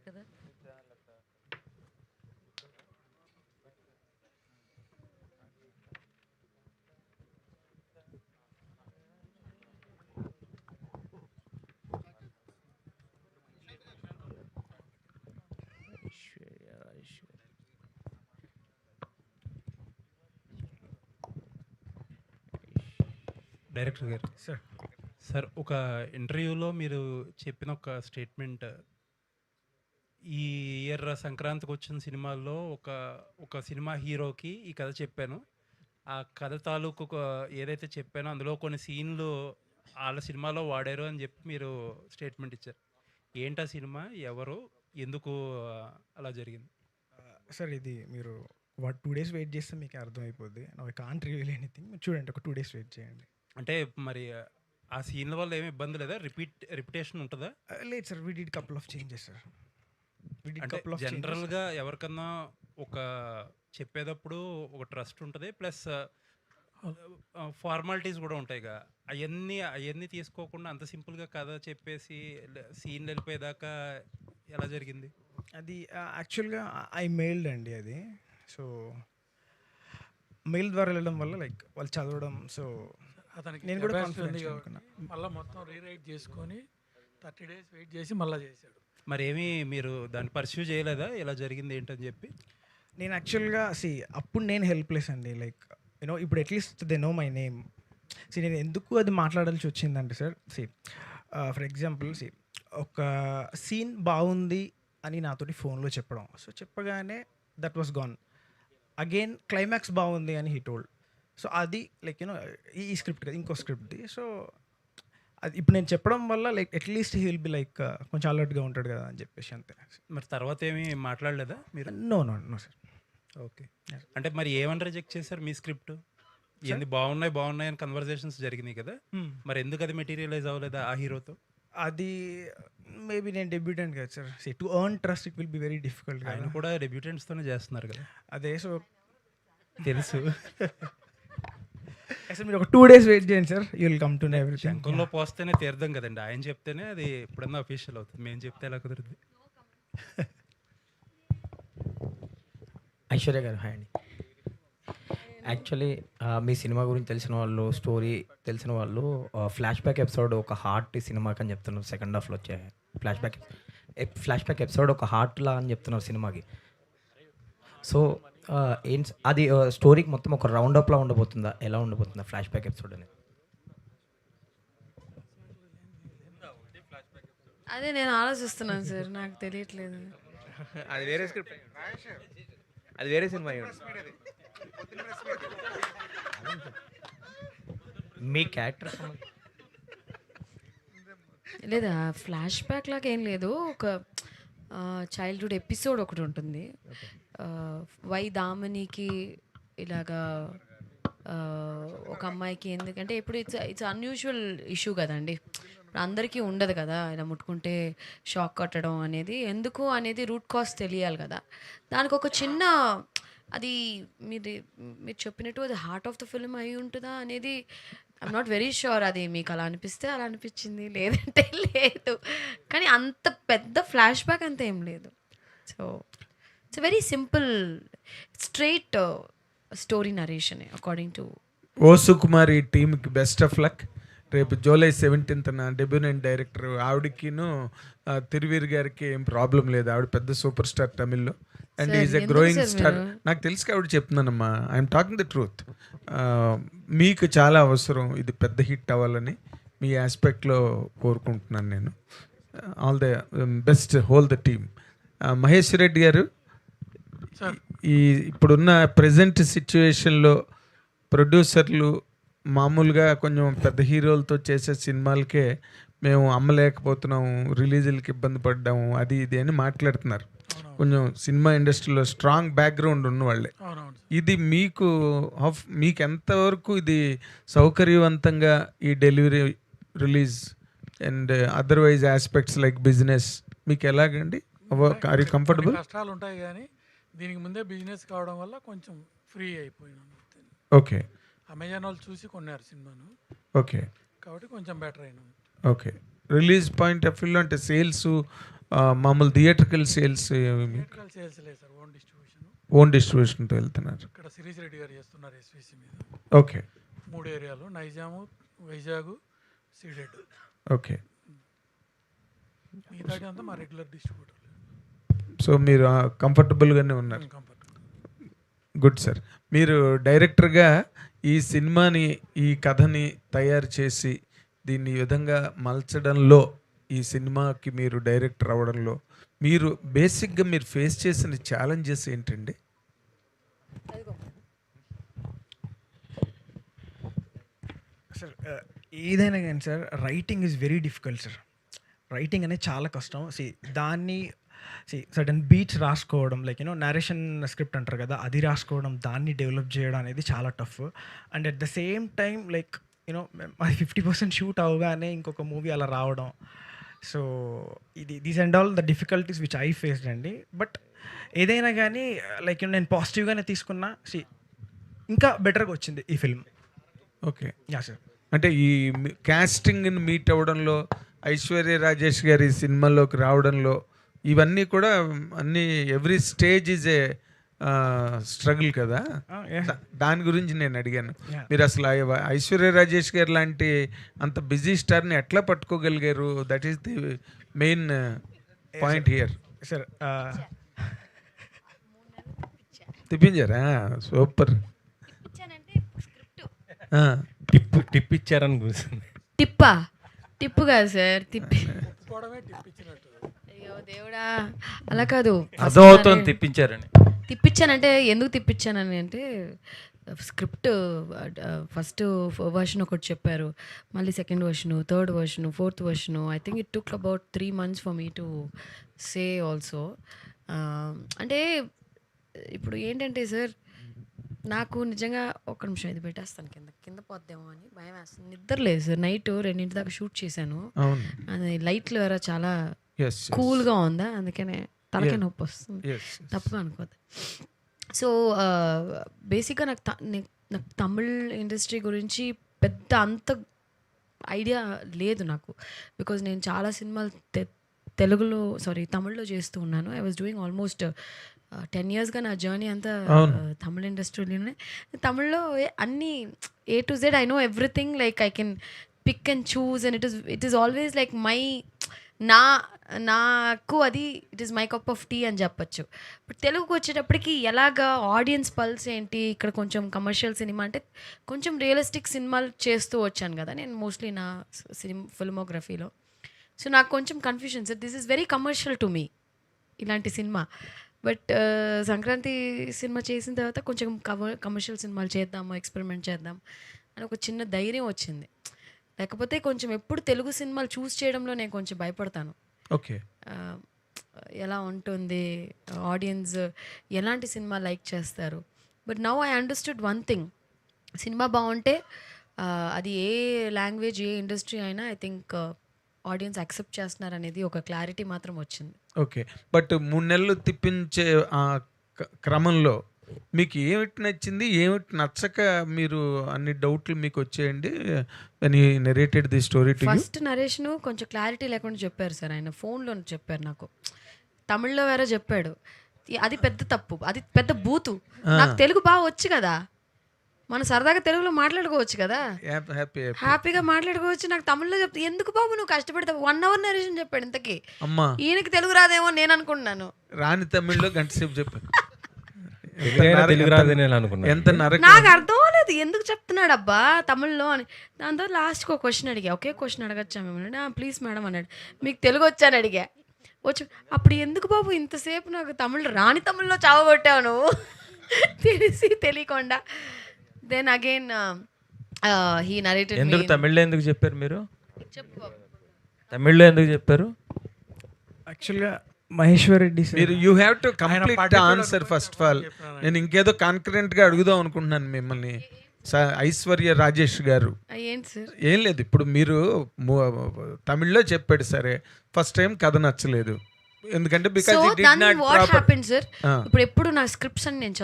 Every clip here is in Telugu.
కదా. ఐశ్వర్య ఐశ్వర్య డైరెక్టర్ గారు, సార్ సార్ ఒక ఇంటర్వ్యూలో మీరు చెప్పిన ఒక స్టేట్మెంట్, ఈ ఇయర్ సంక్రాంతికి వచ్చిన సినిమాల్లో ఒక ఒక సినిమా హీరోకి ఈ కథ చెప్పాను, ఆ కథ తాలూకు ఏదైతే చెప్పానో అందులో కొన్ని సీన్లు వాళ్ళ సినిమాలో వాడారు అని చెప్పి మీరు స్టేట్మెంట్ ఇచ్చారు. ఏంటి ఆ సినిమా, ఎవరు, ఎందుకు అలా జరిగింది? సార్ ఇది మీరు 2 days వెయిట్ చేస్తే మీకు అర్థమైపోద్ది. I can't reveal anything. మీరు చూడండి, ఒక 2 days వెయిట్ చేయండి. అంటే మరి ఆ సీన్ల వల్ల ఏమి ఇబ్బంది లేదా, రిపిటేషన్ ఉంటుందా? లేదు sir, we did couple of changes sir. అంటే జనరల్గా ఎవరికన్నా ఒక చెప్పేటప్పుడు ఒక ట్రస్ట్ ఉంటుంది, ప్లస్ ఫార్మాలిటీస్ కూడా ఉంటాయిగా. అవన్నీ తీసుకోకుండా అంత సింపుల్గా కథ చెప్పేసి సీన్లు వెళ్ళిపోయేదాకా ఎలా జరిగింది? అది యాక్చువల్గా ఐ మెయిల్డ్ అండి అది. సో మెయిల్ ద్వారా వెళ్ళడం వల్ల లైక్ వాళ్ళు చదవడం, సో అతనికి నేను కూడా capacity ఉంది confidential కాబట్టి అనుకున్నా. మళ్ళీ మొత్తం రీరైట్ చేసుకొని 30 days వెయిట్ చేసి మళ్ళీ చేశాడు. మరి ఏమీ మీరు దాన్ని పర్స్యూ చేయలేదా, ఎలా జరిగింది ఏంటని చెప్పి? నేను యాక్చువల్గా అప్పుడు నేను హెల్ప్లెస్ అండి. లైక్ ఇప్పుడు at least they know my name. నేను ఎందుకు అది మాట్లాడాల్సి వచ్చిందంటే సార్, ఫర్ ఎగ్జాంపుల్ ఒక సీన్ బాగుంది అని నాతోటి ఫోన్లో చెప్పడం. సో చెప్పగానే that was gone. Again climax బాగుంది అని హీ టోల్డ్. సో అది లైక్ ఈ స్క్రిప్ట్ కదా, ఇంకో స్క్రిప్ట్ది. సో అది ఇప్పుడు నేను చెప్పడం వల్ల like at least he will be like కొంచెం అలర్ట్గా ఉంటాడు కదా అని చెప్పేసి అంతే. మరి తర్వాత ఏమీ మాట్లాడలేదా మీరు? No sir. ఓకే, అంటే మరి ఏమని రిజెక్ట్ చేశారు మీ స్క్రిప్ట్? ఏంది బాగున్నాయి అని కన్వర్జేషన్స్ జరిగినాయి కదా, మరి ఎందుకు అది మెటీరియలైజ్ అవ్వలేదా ఆ హీరోతో? అది మేబీ నేను డెబ్యూటెంట్ కదా sir. To earn trust it will be very difficult. ఆయన కూడా డెబ్యూటెంట్స్తోనే చేస్తున్నారు కదా. అదే, సో తెలుసు. అసలు మీరు ఒక 2 days వెయిట్ చేయండి sir, you will come to know everything. శంఖంలో పోస్తేనే తీర్థం కదండి, ఆయన చెప్తేనే అది ఎప్పుడన్నా అఫీషియల్ అవుతుంది, మేము చెప్తే ఎలా కుదురుద్ది? ఐశ్వర్య గారు, హాయ్ అండి. యాక్చువల్లీ మీ సినిమా గురించి తెలిసిన వాళ్ళు, స్టోరీ తెలిసిన వాళ్ళు ఫ్లాష్ బ్యాక్ ఎపిసోడ్ ఒక హార్ట్ సినిమాకి అని చెప్తున్నారు. సెకండ్ హాఫ్లో వచ్చే ఫ్లాష్ బ్యాక్ ఎపిసోడ్ ఒక హార్ట్లా అని చెప్తున్నారు సినిమాకి. సో అది స్టోరీకి మొత్తం ఒక రౌండప్లా ఉండబోతుందా, ఎలా ఉండబోతుందా ఫ్లాష్ బ్యాక్ ఎపిసోడ్ అనేది? అదే నేను ఆలోచిస్తున్నాను సార్, నాకు తెలియట్లేదు. అది వేరే స్క్రిప్ట్, అది వేరే సినిమా. మీ క్యారెక్టర్ లేదా ఫ్లాష్ బ్యాక్ లాగా ఏం లేదు, ఒక చైల్డ్హుడ్ ఎపిసోడ్ ఒకటి ఉంటుంది. వై దామనికి ఇలాగా ఒక అమ్మాయికి ఎందుకంటే ఇప్పుడు ఇట్స్ అన్యూజువల్ ఇష్యూ కదండి, ఇప్పుడు అందరికీ ఉండదు కదా ఇలా ముట్టుకుంటే షాక్ కొట్టడం అనేది. ఎందుకు అనేది రూట్ కాజ్ తెలియాలి కదా. దానికి ఒక చిన్న అది మీరు చెప్పినట్టు అది హార్ట్ ఆఫ్ ద ఫిల్మ్ అయి ఉంటుందా అనేది ఐఎమ్ నాట్ వెరీ షూర్. అది మీకు అలా అనిపిస్తే అలా అనిపించింది, లేదంటే లేదు. కానీ అంత పెద్ద ఫ్లాష్ బ్యాక్ అంత ఏం లేదు. So it's very simple straight story narration according to. O Sukumari టీమ్కి బెస్ట్ ఆఫ్ లక్. రేపు July 17th డెబ్యూటెంట్ డైరెక్టర్ ఆవిడకిను తిరువీర్ గారికి ఏం ప్రాబ్లం లేదు. ఆవిడ పెద్ద సూపర్ స్టార్ తమిళ్లో and is a growing star. నాకు తెలిసి ఆవిడ చెప్తున్నానమ్మా, ఐఎమ్ టాకింగ్ ద ట్రూత్. మీకు చాలా అవసరం ఇది పెద్ద హిట్ అవ్వాలని మీ ఆస్పెక్ట్లో కోరుకుంటున్నాను నేను. All the best, whole the team. Mahesh Reddy గారు, ఈ ఇప్పుడున్న ప్రజెంట్ సిచ్యువేషన్లో ప్రొడ్యూసర్లు మామూలుగా కొంచెం పెద్ద హీరోలతో చేసే సినిమాలకే మేము అమ్మలేకపోతున్నాము, రిలీజులకి ఇబ్బంది పడ్డాము, అది ఇది అని మాట్లాడుతున్నారు. కొంచెం సినిమా ఇండస్ట్రీలో స్ట్రాంగ్ బ్యాక్గ్రౌండ్ ఉన్నవాళ్ళే. ఇది మీకు ఎంతవరకు ఇది సౌకర్యవంతంగా ఈ delivery, release and otherwise aspects like business మీకు ఎలాగండి? Are you comfortable? కష్టాలు ఉంటాయి కానీ దీనికి ముందే బిజినెస్ కావడం వల్ల కొంచెం ఫ్రీ అయిపోయినాను. ఓకే, అమెజాన్ వాళ్ళు చూసి కొన్నారు సినిమాను, ఓకే, కాబట్టి కొంచెం బెటర్ అయినాను. ఓకే. రిలీజ్ పాయింట్ ఆఫ్ వ్యూలో అంటే సేల్స్ మామూలు థియేట్రికల్ సేల్స్ థియేట్రికల్ సేల్స్ లేదు సార్, ఓన్ డిస్ట్రిబ్యూషన్. ఓన్ డిస్ట్రిబ్యూషన్తో వెళ్తున్నారు. ఇక్కడ సిరీస్ రెడ్డి గారు చేస్తున్నారు ఎస్విసి మీద. ఓకే 3 ఏరియాలు, నైజాము, వైజాగ్, సీడెడ్. ఓకే. మిగతాది అంతా మా రెగ్యులర్ డిస్ట్రిబ్యూటర్. సో మీరు కంఫర్టబుల్గానే ఉన్నారు. కంఫర్టబుల్. Good sir. మీరు డైరెక్టర్గా ఈ సినిమాని, ఈ కథని తయారు చేసి దీన్ని ఈ విధంగా మలచడంలో, ఈ సినిమాకి మీరు డైరెక్టర్ అవ్వడంలో మీరు బేసిక్గా మీరు ఫేస్ చేసిన ఛాలెంజెస్ ఏంటండి? సార్ ఏదైనా కానీ sir, writing is very difficult sir. Writing అనేది చాలా కష్టం. దాన్ని సడన్ బీట్స్ రాసుకోవడం, లైక్ నరేషన్ స్క్రిప్ట్ అంటారు కదా, అది రాసుకోవడం, దాన్ని డెవలప్ చేయడం అనేది చాలా tough. And at the same time like అది 50% షూట్ అవగానే ఇంకొక మూవీ అలా రావడం. So these and all the difficulties which I faced అండి. బట్ ఏదైనా కానీ లైక్ నేను పాజిటివ్గానే తీసుకున్నా. ఇంకా బెటర్గా వచ్చింది ఈ ఫిల్మ్. ఓకే. Yeah sir. అంటే ఈ కాస్టింగ్ని మీట్ అవ్వడంలో, ఐశ్వర్య రాజేష్ గారి సినిమాలోకి రావడంలో, ఇవన్నీ కూడా అన్నీ every stage is a struggle కదా. దాని గురించి నేను అడిగాను. మీరు అసలు ఐశ్వర్య రాజేష్ గారు లాంటి అంత బిజీ స్టార్ని ఎట్లా పట్టుకోగలిగారు? That is the main point here. Sir తిప్పించారా? సూపర్. టిప్ ఇచ్చారని కూర్చుంది. టిప్పు కాదు సార్, పోవడమే టిప్ ఇచ్చినట్టు. అయ్యో దేవుడా, అలా కాదు. అర్థమవుతుంది తిప్పించారని. తిప్పించానంటే ఎందుకు తిప్పించానని అంటే, స్క్రిప్ట్ ఫస్ట్ వర్షన్ ఒకటి చెప్పారు, మళ్ళీ second version, third version, fourth version. I think it took about 3 months for me to say also. అంటే ఇప్పుడు ఏంటంటే సార్, నాకు నిజంగా ఒక్క నిమిషం ఇది పెట్టేస్తాను, కింద పోద్దేమో అని భయం వేస్తుంది. నిద్ర లేదు సార్, నైట్ 2 దాకా షూట్ చేశాను. అది లైట్లు వేరే చాలా కూల్గా ఉందా, అందుకనే తలకే నొప్పి వస్తుంది, తప్పుగా అనుకోద్దు. సో బేసిక్గా నాకు తమిళ్ ఇండస్ట్రీ గురించి పెద్ద అంత ఐడియా లేదు నాకు. బికాజ్ నేను చాలా సినిమాలు తమిళ్లో చేస్తూ ఉన్నాను. ఐ వాజ్ డూయింగ్ ఆల్మోస్ట్ 10 yearsగా నా జర్నీ అంతా తమిళ్ ఇండస్ట్రీలోనే. తమిళ్లో అన్నీ A to Z I know everything, like I can pick and choose and it is always like నాకు అది it is my cup of tea అని చెప్పచ్చు. బట్ తెలుగుకి వచ్చేటప్పటికి ఎలాగా ఆడియన్స్ పల్స్ ఏంటి, ఇక్కడ కొంచెం కమర్షియల్ సినిమా అంటే కొంచెం రియలిస్టిక్ సినిమాలు చేస్తూ వచ్చాను కదా నేను మోస్ట్లీ నా ఫిల్మోగ్రఫీలో. సో నాకు కొంచెం confusion sir, this is very commercial to me ఇలాంటి సినిమా. బట్ సంక్రాంతి సినిమా చేసిన తర్వాత కొంచెం కమర్షియల్ సినిమాలు చేద్దాము, ఎక్స్పెరిమెంట్ చేద్దాం అని ఒక చిన్న ధైర్యం వచ్చింది. లేకపోతే కొంచెం ఎప్పుడు తెలుగు సినిమాలు చూస్ చేయడంలో నేను కొంచెం భయపడతాను. ఓకే, ఎలా ఉంటుంది, ఆడియన్స్ ఎలాంటి సినిమా లైక్ చేస్తారు. But now I understood one thing, cinema బాగుంటే అది ఏ లాంగ్వేజ్, ఏ ఇండస్ట్రీ అయినా ఐ థింక్ ఆడియన్స్ యాక్సెప్ట్ చేస్తున్నారు అనేది ఒక క్లారిటీ మాత్రం వచ్చింది. ఓకే. బట్ 3 నెలలు తిప్పించే ఆ క్రమంలో మీకు ఏమిటి నచ్చింది, ఏమిటి నచ్చక మీరు అన్ని డౌట్లు మీకు వచ్చేయండి narrated the story to you? First నరేష్ను కొంచెం క్లారిటీ లేకుండా చెప్పారు సార్, ఆయన ఫోన్లో చెప్పారు నాకు, తమిళ్లో వేరే చెప్పాడు. అది పెద్ద తప్పు, అది పెద్ద బూతు. నాకు తెలుగు బాగా వచ్చు కదా, మనం సరదాగా తెలుగులో మాట్లాడుకోవచ్చు కదా, హ్యాపీగా మాట్లాడుకోవచ్చు. నాకు తమిళ్లో చెప్తే ఎందుకు బాబు నువ్వు కష్టపడతావు, 1 hour నరేషన్ చెప్పాడు. ఇంతకీ అమ్మా ఈయనకి తెలుగు రాదేమో నేను అనుకుంటున్నాను. రాని తమిళ్లో గంట సేపు చెప్పాను. ఎంత నాకు అర్థం అవ్వలేదు ఎందుకు చెప్తున్నాడు అబ్బా తమిళ్లో అని. దాంతో లాస్ట్కి ఒక క్వశ్చన్ అడిగా, ఒకే క్వశ్చన్ అడగచ్చా మిమ్మల్ని? ప్లీజ్ మేడం అన్నాడు. మీకు తెలుగు వచ్చాను అడిగా, వచ్చు. అప్పుడు ఎందుకు బాబు ఇంతసేపు నాకు తమిళ్ రాని తమిళ్లో చావగొట్టావు నువ్వు తెలిసి తెలియకుండా. Then again he narrated. ఎందుకు తమిళ్లో ఎందుకు చెప్పారు మీరు? చెప్పు బాబు, తమిళ్లో ఎందుకు చెప్పారు? యాక్చువల్గా మహేశ్వర్ రెడ్డి మీరు you have to complete answer first of all. నేను ఇంకేదో కాన్ఫిడెంట్గా అడుగుదాం అనుకుంటున్నాను మిమ్మల్ని. ఐశ్వర్య రాజేష్ గారు, ఏంటి సార్? ఏం లేదు, ఇప్పుడు మీరు తమిళ్లో చెప్పాడు సరే, ఫస్ట్ టైం కథ నచ్చలేదు ఎందుకంటే because it did not proper. Sir ఇప్పుడు ఎప్పుడు నా స్క్రిప్ట్స్ అని నేను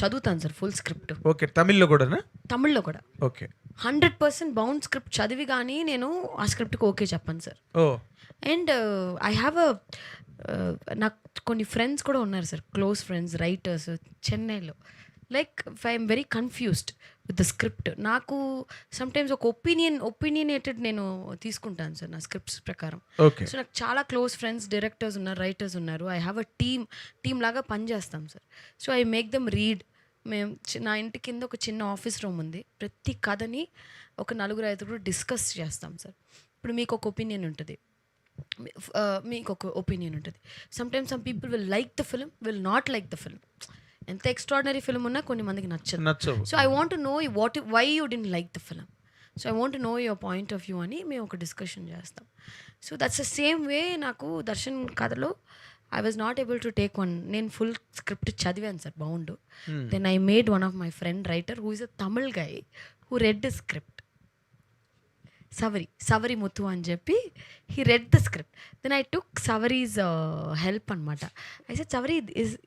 చదువుతాను సార్, ఫుల్ స్క్రిప్ట్. ఓకే, తమిళ్లో కూడానా? తమిళ్లో కూడా. ఓకే, 100% బౌండ్ స్క్రిప్ట్ చదివి కానీ నేను ఆ స్క్రిప్ట్కి ఓకే చెప్పాను sir. Oh and I have నాకు కొన్ని ఫ్రెండ్స్ కూడా ఉన్నారు సార్, క్లోజ్ ఫ్రెండ్స్ రైటర్స్ చెన్నైలో. Like I'm very confused with the script. నాకు సమ్టైమ్స్ ఒక ఒపీనియనేటెడ్ నేను తీసుకుంటాను సార్ నా స్క్రిప్ట్స్ ప్రకారం. ఓకే సో నాకు చాలా క్లోజ్ ఫ్రెండ్స్ డైరెక్టర్స్ ఉన్నారు, రైటర్స్ ఉన్నారు. ఐ హ్యావ్ అ టీమ్ లాగా పనిచేస్తాం sir. So I make them read. మేము నా ఇంటి కింద ఒక చిన్న ఆఫీస్ రూమ్ ఉంది. ప్రతి కథని ఒక 4-5 డిస్కస్ చేస్తాం సార్. ఇప్పుడు మీకు ఒక ఒపీనియన్ ఉంటుంది, మీకు ఒక ఒపీనియన్ ఉంటుంది. Sometimes some people will like the film, will not like the film. ఎంత ఎక్స్ట్రాడినరీ ఫిల్మ్ ఉన్నా కొన్ని మందికి నచ్చదు. So I want know why you don't like the film. So I want know your point of view అని మేము ఒక డిస్కషన్ చేస్తాం. So that's the same way నాకు దర్శన్ కథలో I was not able to take one. నేను ఫుల్ స్క్రిప్ట్ చదివాను sir bound. Then I made one of my friend writer who is a Tamil guy who read the script. Savari Muthu అని చెప్పి he read the script. Then I took Savari's help అనమాట. అయితే సవరి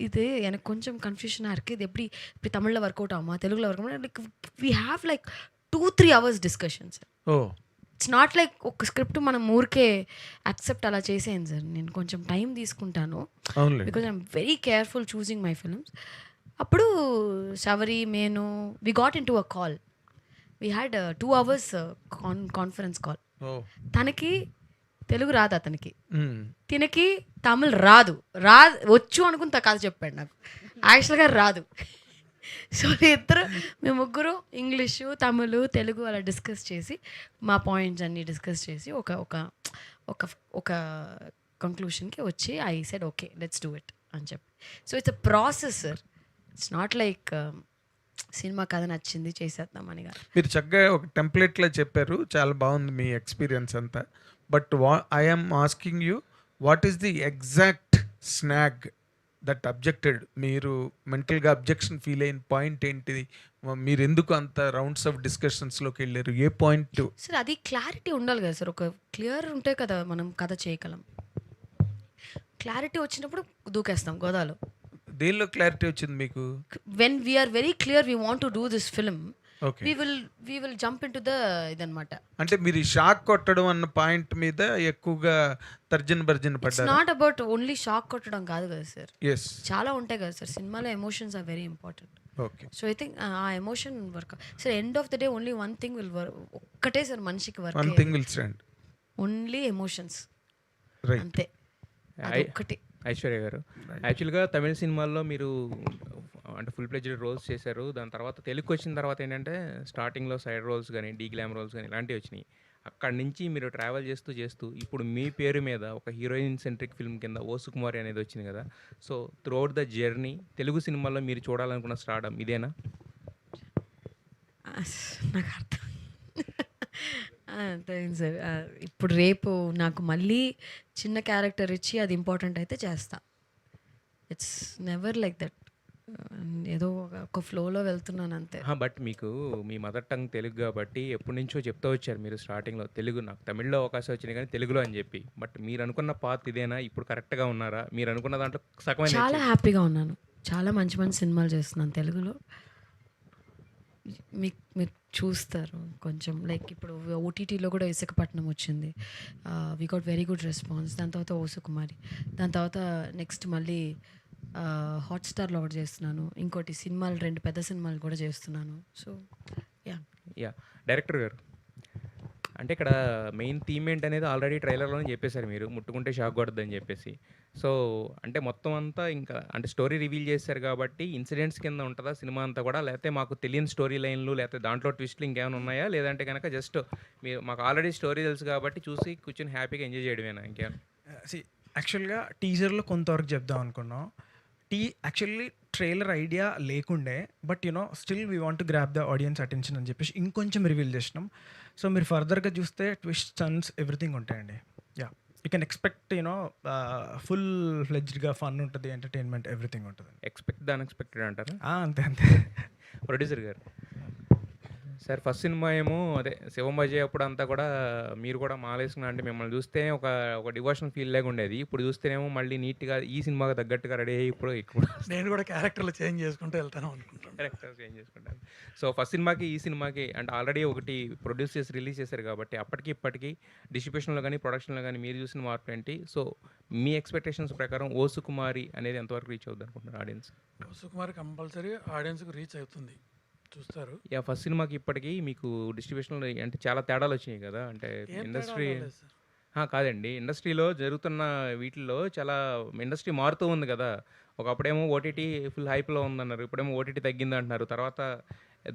ఇది எனக்கு కొంచెం కన్ఫ్యూషனாக இருக்குது, ఇది எப்படி தமிழில் వర్క్ అవుట్ ஆகுமா తెలుగులో work out. Like we have like 2-3 hours discussion sir. Oh it's not like ఒక స్క్రిప్ట్ మనం ఊరికే యాక్సెప్ట్ అలా చేసేయను సార్. నేను కొంచెం టైం తీసుకుంటాను అవునులే because I'm very careful choosing my films. అప్పుడు సవరి నేను we got in to a call. We had 2 hours conference call. ఓ తనకి తెలుగు రాదు, అతనికి మ్మ్. తినకి తమిళ్ రాదు వచ్చు అనుకుని కథ చెప్పాడు నాకు. యాక్చువల్గా రాదు. సో మేము ముగ్గురు ఇంగ్లీషు తమిళ్ తెలుగు అలా డిస్కస్ చేసి మా పాయింట్స్ అన్నీ డిస్కస్ చేసి ఒక ఒక ఒక ఒక కంక్లూషన్కి వచ్చి I said okay let's do it అని చెప్పి. So it's a process sir. It's not like cinema కథ నచ్చింది చేసేద్దామని కాదు. మీరు చక్కగా ఒక టెంప్లెట్లో చెప్పారు, చాలా బాగుంది మీ ఎక్స్పీరియన్స్ అంతా. But I'm asking you, what is the exact snag that objected? మీరు మెంటల్గా అబ్జెక్షన్ ఫీల్ అయిన పాయింట్ ఏంటిది? మీరు ఎందుకు అంత రౌండ్స్ ఆఫ్ డిస్కషన్స్లోకి వెళ్ళారు? ఏ పాయింట్? సార్ అది క్లారిటీ ఉండాలి కదా సార్. ఒక క్లియర్ ఉంటే కదా మనం కథ చేయగలం. క్లారిటీ వచ్చినప్పుడు దూకేస్తాం గోదాలో. దేనిలో క్లారిటీ వచ్చింది మీకు? When we're very clear we want to do this film, okay, we will jump into the ఇదన్నమాట. అంటే మీరు ఈ షాక్ కొట్టడం అన్న పాయింట్ మీద ఎక్కువగా తర్జన భర్జన ఇట్స్ పడ్డారు. నాట్ అబౌట్ ఓన్లీ షాక్ కొట్టడం కాదు కదా సార్. ఎస్, చాలా ఉంటాయి కదా సార్ సినిమాలో. Emotions are very important. Okay. So I think ఆ emotion work sir. End of the day only one thing will work. ఒక్కటే సార్ మనిషికి one work, thing will stand, only emotions, right. అంతే. ఒక్కటి. ఐశ్వర్య గారు, యాక్చువల్గా తమిళ సినిమాల్లో మీరు అంటే ఫుల్ ప్లెజ్డ్ రోల్స్ చేశారు. దాని తర్వాత తెలుగుకి వచ్చిన తర్వాత ఏంటంటే స్టార్టింగ్లో సైడ్ రోల్స్ కానీ డీ గ్లామ్ రోల్స్ కానీ ఇలాంటివి వచ్చినాయి. అక్కడి నుంచి మీరు ట్రావెల్ చేస్తూ ఇప్పుడు మీ పేరు మీద ఒక హీరోయిన్ సెంట్రిక్ ఫిల్మ్ కింద ఓ సుకుమారి అనేది వచ్చింది కదా. So throughout the journey Telugu సినిమాల్లో మీరు చూడాలనుకున్న స్టార్డమ్ ఇదేనా? నాకు అర్థం తెలియదు సార్. ఇప్పుడు రేపు నాకు మళ్ళీ చిన్న క్యారెక్టర్ ఇచ్చి అది ఇంపార్టెంట్ అయితే చేస్తా. It's never like that. ఏదో ఒక ఫ్లోలో వెళ్తున్నాను అంతే. బట్ మీకు మీ మదర్ టంగ్ తెలుగు కాబట్టి ఎప్పటి నుంచో చెప్తూ వచ్చారు మీరు స్టార్టింగ్లో, తెలుగు నాకు తమిళ్లో అవకాశం వచ్చినాయి కానీ తెలుగులో అని చెప్పి. బట్ మీరు అనుకున్న పాత్ ఇదేనా? ఇప్పుడు కరెక్ట్గా ఉన్నారా? మీరు అనుకున్న దాంట్లో సగమైన చాలా హ్యాపీగా ఉన్నాను. చాలా మంచి మంచి సినిమాలు చేస్తున్నాను తెలుగులో. మీరు చూస్తారు కొంచెం. లైక్ ఇప్పుడు ఓటీటీలో కూడా విశాఖపట్నం వచ్చింది. We got very good response. దాని తర్వాత ఓ సుకుమారి, దాని తర్వాత నెక్స్ట్ మళ్ళీ హాట్స్టార్లో ఒకటి చేస్తున్నాను. ఇంకోటి సినిమాలు 2 పెద్ద సినిమాలు కూడా చేస్తున్నాను. సో యా డైరెక్టర్ గారు, అంటే ఇక్కడ మెయిన్ థీమ్ ఏంటనేది ఆల్రెడీ ట్రైలర్లోనే చెప్పేశారు మీరు, ముట్టుకుంటే షాక్ కొడద్దని చెప్పేసి. సో అంటే మొత్తం అంతా ఇంకా అంటే స్టోరీ రివీల్ చేశారు కాబట్టి ఇన్సిడెంట్స్ కింద ఉంటుందా సినిమా అంతా కూడా, లేకపోతే మాకు తెలియని స్టోరీ లైన్లు లేకపోతే దాంట్లో ట్విస్ట్లు ఇంకేమైనా ఉన్నాయా, లేదంటే కనుక జస్ట్ మీరు మాకు ఆల్రెడీ స్టోరీ తెలుసు కాబట్టి చూసి కూర్చొని హ్యాపీగా ఎంజాయ్ చేయడమేనా ఇంకేమైనా? యాక్చువల్గా టీజర్లో కొంతవరకు చెప్దాం అనుకున్నాం. యాక్చువల్లీ ట్రైలర్ ఐడియా లేకుండే, but still we want to grab the audience attention అని చెప్పేసి ఇంకొంచెం రివీల్ చేసినాం. సో మీరు ఫర్దర్గా చూస్తే ట్విస్ట్ టర్న్స్ ఎవ్రీథింగ్ ఉంటాయండి. Yeah, you can expect full ఫ్లెడ్జ్డ్గా ఫన్ ఉంటుంది, ఎంటర్టైన్మెంట్ ఎవ్రీథింగ్ ఉంటుంది. ఎక్స్పెక్ట్ ద అన్ఎక్స్పెక్టెడ్ అంటారా? అంతే అంతే. ప్రొడ్యూసర్ గారు, సార్ ఫస్ట్ సినిమా ఏమో అదే శివంబజయ్ అప్పుడు అంతా కూడా మీరు కూడా మాలేసుకున్నా అంటే మిమ్మల్ని చూస్తే ఒక డివోషనల్ ఫీల్ లాగా ఉండేది. ఇప్పుడు చూస్తేనేమో మళ్ళీ నీట్గా ఈ సినిమాకి తగ్గట్టుగా రెడీ అయ్యి ఇప్పుడు ఎక్కువ నేను కూడా క్యారెక్టర్లు చేంజ్ చేసుకుంటూ వెళ్తాను అనుకుంటాను. క్యారెక్టర్ చేంజ్ చేసుకుంటాను. సో ఫస్ట్ సినిమాకి ఈ సినిమాకి అంటే ఆల్రెడీ ఒకటి ప్రొడ్యూస్ చేసి రిలీజ్ చేశారు కాబట్టి అప్పటికి ఇప్పటికి డిస్ట్రిబ్యూషన్లో కానీ ప్రొడక్షన్లో కానీ మీరు చూసిన మార్పు ఏంటి? సో మీ ఎక్స్పెక్టేషన్స్ ప్రకారం ఓ సుకుమారి అనేది ఎంతవరకు రీచ్ అవుతుంది అనుకుంటున్నారు ఆడియన్స్? సుకుమార్ కంపల్సరీ ఆడియన్స్కి రీచ్ అవుతుంది, చూస్తారు. యా ఫస్ట్ సినిమాకి ఇప్పటికి మీకు డిస్ట్రిబ్యూషన్లో అంటే చాలా తేడాలు వచ్చినాయి కదా, అంటే ఏం ఇండస్ట్రీ తేడా రాలేదు సార్. కాదండి, ఇండస్ట్రీలో జరుగుతున్న వీటిల్లో చాలా ఇండస్ట్రీ మారుతూ ఉంది కదా. ఒకప్పుడేమో ఓటీటీ ఫుల్ హైప్లో ఉందన్నారు, ఇప్పుడేమో ఓటీటీ తగ్గింది అంటున్నారు, తర్వాత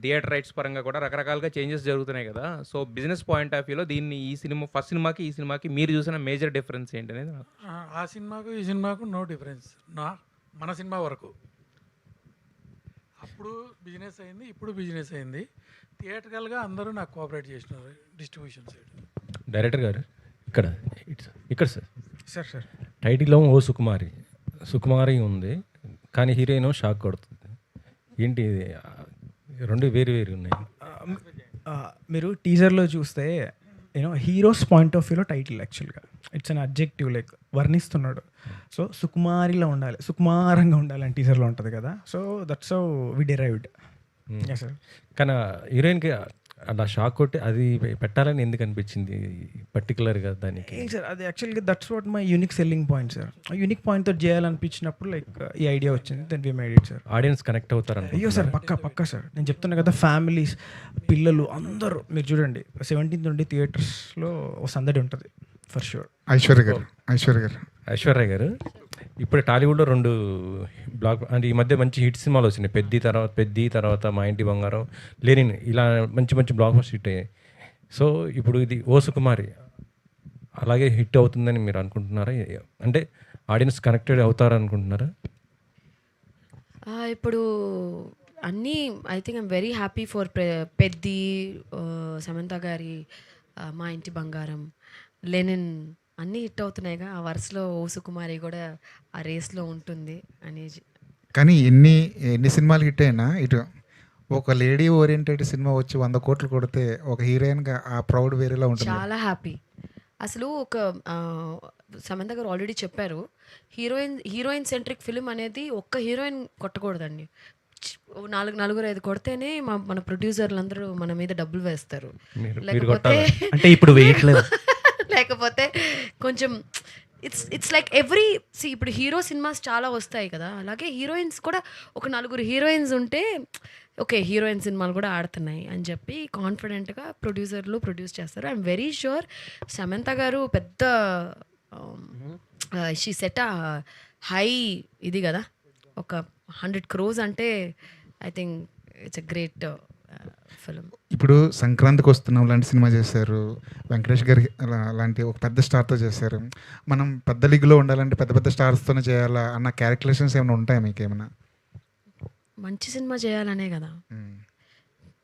థియేటర్ రైట్స్ పరంగా కూడా రకరకాలుగా చేంజెస్ జరుగుతున్నాయి కదా. సో బిజినెస్ పాయింట్ ఆఫ్ వ్యూలో దీన్ని ఈ సినిమా ఫస్ట్ సినిమాకి ఈ సినిమాకి మీరు చూసిన మేజర్ డిఫరెన్స్ ఏంటనేది నాకు ఆ సినిమాకు ఈ సినిమాకు నో డిఫరెన్స్. మన సినిమా వరకు అప్పుడు బిజినెస్ అయింది, ఇప్పుడు బిజినెస్ అయింది. థియేటర్కల్గా అందరూ నాకు కోఆపరేట్ చేసినారు డిస్ట్రిబ్యూషన్ సైడ్. డైరెక్టర్ గారు ఇక్కడ ఇక్కడ సార్ సార్ సార్ టైటిల్లో ఓ సుకుమారి ఉంది, కానీ హీరోయిన్ షాక్ కొడుతుంది. ఏంటి ఇది? రెండు వేరు వేరు ఉన్నాయి. మీరు టీజర్లో చూస్తే హీరోస్ పాయింట్ ఆఫ్ వ్యూలో టైటిల్ యాక్చువల్గా ఇట్స్ అన్ అబ్జెక్టివ్, లైక్ వర్ణిస్తున్నాడు. సో సుకుమారిలా ఉండాలి, సుకుమారంగా ఉండాలి అని టీజర్లో ఉంటుంది కదా. So that's how we derived. Sir కానీ హీరోయిన్కి అలా షాక్ కొట్టి అది పెట్టాలని ఎందుకు అనిపించింది పర్టికులర్గా దానికి? సార్ అది యాక్చువల్గా that's what my unique selling point sir. Unique పాయింట్తో చేయాలనిపించినప్పుడు లైక్ ఈ ఐడియా వచ్చింది, then we made it sir. Audience connect అవుతారు. అయ్యో సార్ పక్కా సార్, నేను చెప్తున్నా కదా, ఫ్యామిలీస్ పిల్లలు అందరూ మీరు చూడండి 17th నుండి థియేటర్స్లో ఓ సందడి ఉంటుంది ఫర్ షూర్. ఐశ్వర్య గారు ఇప్పుడు టాలీవుడ్లో 2 బ్లాక్ అంటే ఈ మధ్య మంచి హిట్ సినిమాలు వచ్చినాయి. పెద్ది తర్వాత మా ఇంటి బంగారం, లెనిన్, ఇలా మంచి మంచి బ్లాక్ బస్టర్ హిట్ అయ్యాయి. సో ఇప్పుడు ఇది ఓ సుకుమారి అలాగే హిట్ అవుతుందని మీరు అనుకుంటున్నారా? అంటే ఆడియన్స్ కనెక్టెడ్ అవుతారు అనుకుంటున్నారా? ఇప్పుడు అన్నీ I think I'm very happy for Peddi, Samantha గారి మా ఇంటి బంగారం, లెనిన్ అన్నీ హిట్ అవుతున్నాయిగా. ఆ వరుసలో ఓ సుకుమారి కూడా ఆ రేస్లో ఉంటుంది అనేది. కానీ ఎన్ని సినిమాలు హిట్ అయినా ఇటు ఒక లేడీ ఓరియంటెడ్ సినిమా వచ్చి 100 కోట్లు కొడితే ఒక హీరోయిన్గా ఆ ప్రౌడ్ వేరేలా ఉంటుంది. చాలా హ్యాపీ. అసలు ఒక సమంత గారు ఆల్రెడీ చెప్పారు, హీరోయిన్ సెంట్రిక్ ఫిలిం అనేది ఒక్క హీరోయిన్ కొట్టకూడదండి. 4-5 కొడితేనే మన ప్రొడ్యూసర్లు అందరూ మన మీద డబ్బులు వేస్తారు. లేకపోతే అంటే ఇప్పుడు వేయట్లేదు. లేకపోతే కొంచెం ఇట్స్ లైక్ ఇప్పుడు హీరో సినిమాస్ చాలా వస్తాయి కదా, అలాగే హీరోయిన్స్ కూడా ఒక 4 హీరోయిన్స్ ఉంటే ఓకే హీరోయిన్ సినిమాలు కూడా ఆడుతున్నాయి అని చెప్పి కాన్ఫిడెంట్గా ప్రొడ్యూసర్లు ప్రొడ్యూస్ చేస్తారు. ఐఎమ్ వెరీ షూర్ సమంత గారు పెద్ద షీ సెట్ హై ఇది కదా, ఒక 100 crores అంటే I think it's a great film. ఇప్పుడు సంక్రాంతికి వస్తున్నాం లాంటి సినిమా చేశారు, వెంకటేష్ గారి లాంటి ఒక పెద్ద స్టార్తో చేశారు. మనం పెద్ద లీగ్లో ఉండాలంటే పెద్ద పెద్ద స్టార్స్తోనే చేయాలా అన్న క్యాలిక్యులేషన్స్ ఏమైనా ఉంటాయా మీకు ఏమైనా? మంచి సినిమా చేయాలనే కదా,